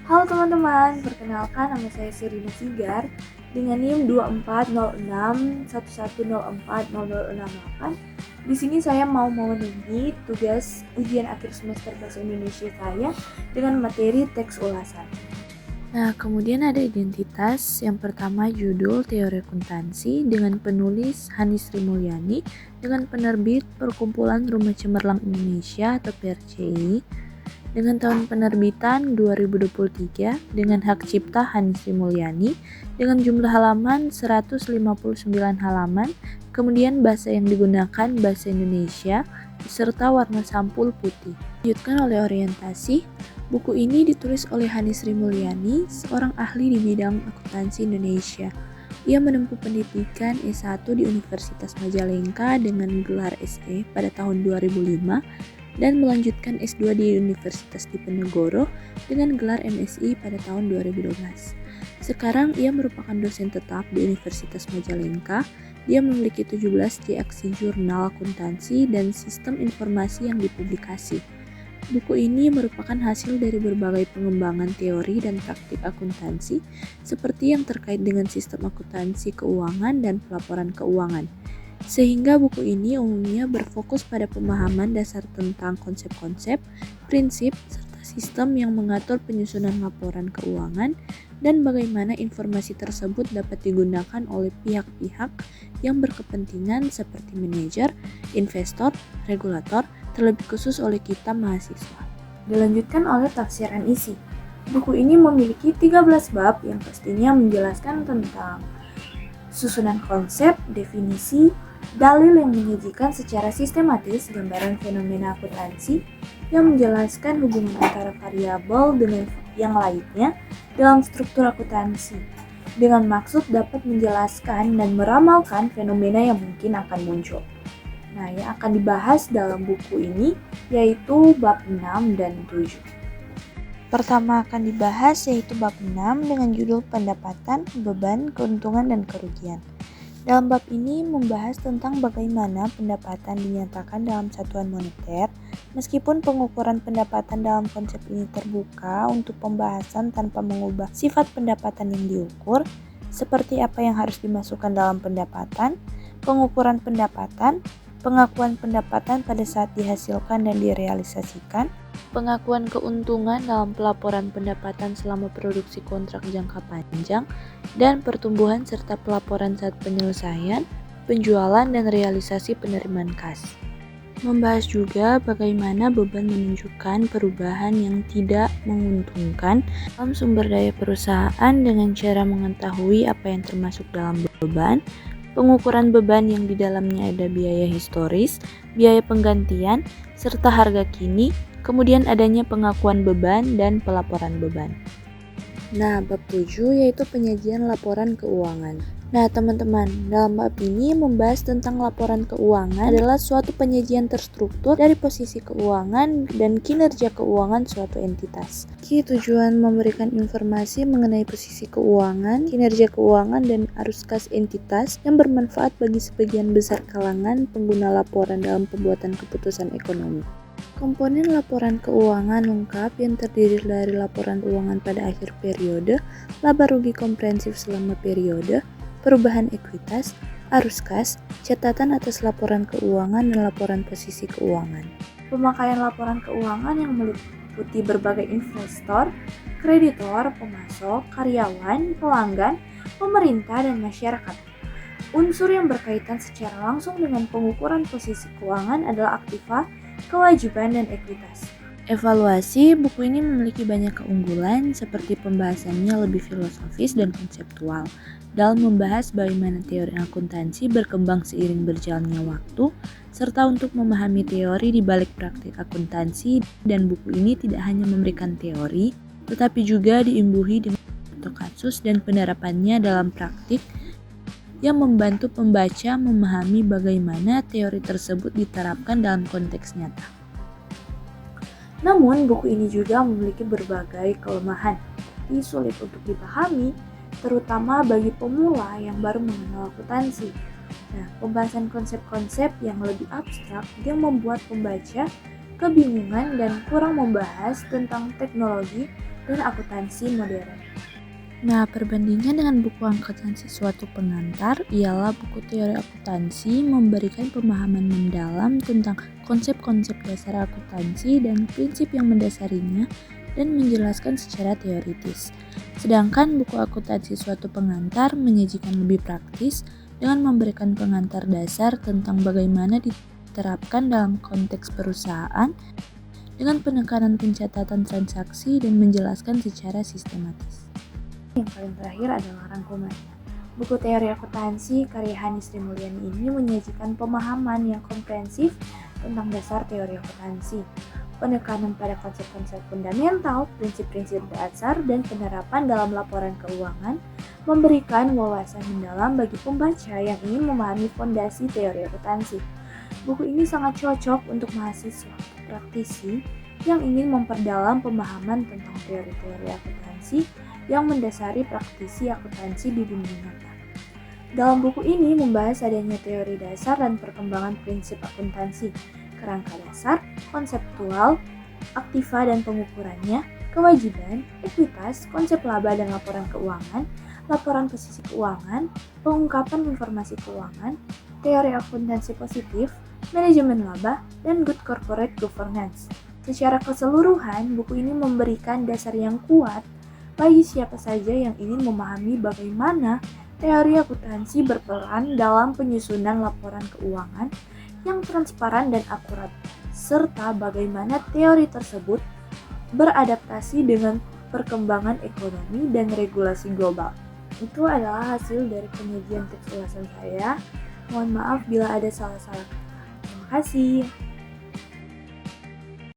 Halo teman-teman, perkenalkan nama saya Sirina Sigar dengan NIM 240611040068. Di sini saya mau memenuhi tugas ujian akhir semester Bahasa Indonesia saya dengan materi teks ulasan. Nah, kemudian ada identitas. Yang pertama judul Teori Akuntansi dengan penulis Hani Sri Mulyani dengan penerbit Perkumpulan Rumah Cemerlang Indonesia atau PRCI dengan tahun penerbitan 2023 dengan hak cipta Hani Sri Mulyani dengan jumlah halaman 159 halaman, kemudian bahasa yang digunakan bahasa Indonesia beserta warna sampul putih. Dilanjutkan oleh orientasi. Buku ini ditulis oleh Hani Sri Mulyani, seorang ahli di bidang akuntansi Indonesia. Ia menempuh pendidikan S1 di Universitas Majalengka dengan gelar SE pada tahun 2005 dan melanjutkan S2 di Universitas Diponegoro dengan gelar MSI pada tahun 2012. Sekarang ia merupakan dosen tetap di Universitas Majalengka. Dia memiliki 17 reaksi jurnal akuntansi dan sistem informasi yang dipublikasi. Buku ini merupakan hasil dari berbagai pengembangan teori dan praktik akuntansi seperti yang terkait dengan sistem akuntansi keuangan dan pelaporan keuangan. Sehingga buku ini umumnya berfokus pada pemahaman dasar tentang konsep-konsep, prinsip, serta sistem yang mengatur penyusunan laporan keuangan dan bagaimana informasi tersebut dapat digunakan oleh pihak-pihak yang berkepentingan seperti manajer, investor, regulator, terlebih khusus oleh kita mahasiswa. Dilanjutkan oleh tafsiran isi. Buku ini memiliki 13 bab yang pastinya menjelaskan tentang susunan konsep, definisi, dalil yang menyajikan secara sistematis gambaran fenomena akuntansi yang menjelaskan hubungan antara variabel dengan yang lainnya dalam struktur akuntansi dengan maksud dapat menjelaskan dan meramalkan fenomena yang mungkin akan muncul. Nah, yang akan dibahas dalam buku ini yaitu bab 6 dan 7. Pertama akan dibahas yaitu bab 6 dengan judul pendapatan, beban, keuntungan, dan kerugian. Dalam bab ini membahas tentang bagaimana pendapatan dinyatakan dalam satuan moneter, meskipun pengukuran pendapatan dalam konsep ini terbuka untuk pembahasan tanpa mengubah sifat pendapatan yang diukur, seperti apa yang harus dimasukkan dalam pendapatan, pengukuran pendapatan, pengakuan pendapatan pada saat dihasilkan dan direalisasikan, pengakuan keuntungan dalam pelaporan pendapatan selama produksi kontrak jangka panjang, dan pertumbuhan serta pelaporan saat penyelesaian, penjualan, dan realisasi penerimaan kas. Membahas juga bagaimana beban menunjukkan perubahan yang tidak menguntungkan dalam sumber daya perusahaan dengan cara mengetahui apa yang termasuk dalam beban, pengukuran beban yang di dalamnya ada biaya historis, biaya penggantian, serta harga kini, kemudian adanya pengakuan beban dan pelaporan beban. Nah, bab 7 yaitu penyajian laporan keuangan. Nah, teman-teman, dalam bab ini membahas tentang laporan keuangan adalah suatu penyajian terstruktur dari posisi keuangan dan kinerja keuangan suatu entitas. Tujuan memberikan informasi mengenai posisi keuangan, kinerja keuangan, dan arus kas entitas yang bermanfaat bagi sebagian besar kalangan pengguna laporan dalam pembuatan keputusan ekonomi. Komponen laporan keuangan lengkap yang terdiri dari laporan keuangan pada akhir periode, laba rugi komprehensif selama periode, perubahan ekuitas, arus kas, catatan atas laporan keuangan, dan laporan posisi keuangan. Pemakaian laporan keuangan yang meliputi berbagai investor, kreditor, pemasok, karyawan, pelanggan, pemerintah, dan masyarakat. Unsur yang berkaitan secara langsung dengan pengukuran posisi keuangan adalah aktiva, kewajiban, dan ekuitas. Evaluasi buku ini memiliki banyak keunggulan seperti pembahasannya lebih filosofis dan konseptual dalam membahas bagaimana teori akuntansi berkembang seiring berjalannya waktu serta untuk memahami teori di balik praktik akuntansi, dan buku ini tidak hanya memberikan teori tetapi juga diimbuhi dengan contoh kasus dan penerapannya dalam praktik yang membantu pembaca memahami bagaimana teori tersebut diterapkan dalam konteks nyata. Namun, buku ini juga memiliki berbagai kelemahan, sulit untuk dipahami, terutama bagi pemula yang baru mengenal akuntansi. Nah, pembahasan konsep-konsep yang lebih abstrak yang membuat pembaca kebingungan dan kurang membahas tentang teknologi dan akuntansi modern. Nah, perbandingan dengan buku akuntansi suatu pengantar ialah buku teori akuntansi memberikan pemahaman mendalam tentang konsep-konsep dasar akuntansi dan prinsip yang mendasarinya dan menjelaskan secara teoritis. Sedangkan buku akuntansi suatu pengantar menyajikan lebih praktis dengan memberikan pengantar dasar tentang bagaimana diterapkan dalam konteks perusahaan dengan penekanan pencatatan transaksi dan menjelaskan secara sistematis. Yang paling terakhir adalah rangkumannya. Buku teori akuntansi karya Hani Sri Mulyani ini menyajikan pemahaman yang komprehensif tentang dasar teori akuntansi, penekanan pada konsep-konsep fundamental, prinsip-prinsip dasar, dan penerapan dalam laporan keuangan, memberikan wawasan mendalam bagi pembaca yang ingin memahami fondasi teori akuntansi. Buku ini sangat cocok untuk mahasiswa praktisi yang ingin memperdalam pemahaman tentang teori-teori akuntansi yang mendasari praktisi akuntansi di dunia nyata. Dalam buku ini membahas adanya teori dasar dan perkembangan prinsip akuntansi, kerangka dasar, konseptual, aktiva dan pengukurannya, kewajiban, ekuitas, konsep laba dan laporan keuangan, laporan posisi keuangan, pengungkapan informasi keuangan, teori akuntansi positif, manajemen laba, dan good corporate governance. Secara keseluruhan, buku ini memberikan dasar yang kuat bagi siapa saja yang ingin memahami bagaimana teori akuntansi berperan dalam penyusunan laporan keuangan yang transparan dan akurat, serta bagaimana teori tersebut beradaptasi dengan perkembangan ekonomi dan regulasi global. Itu adalah hasil dari penyajian teks ulasan saya. Mohon maaf bila ada salah-salah kata. Terima kasih.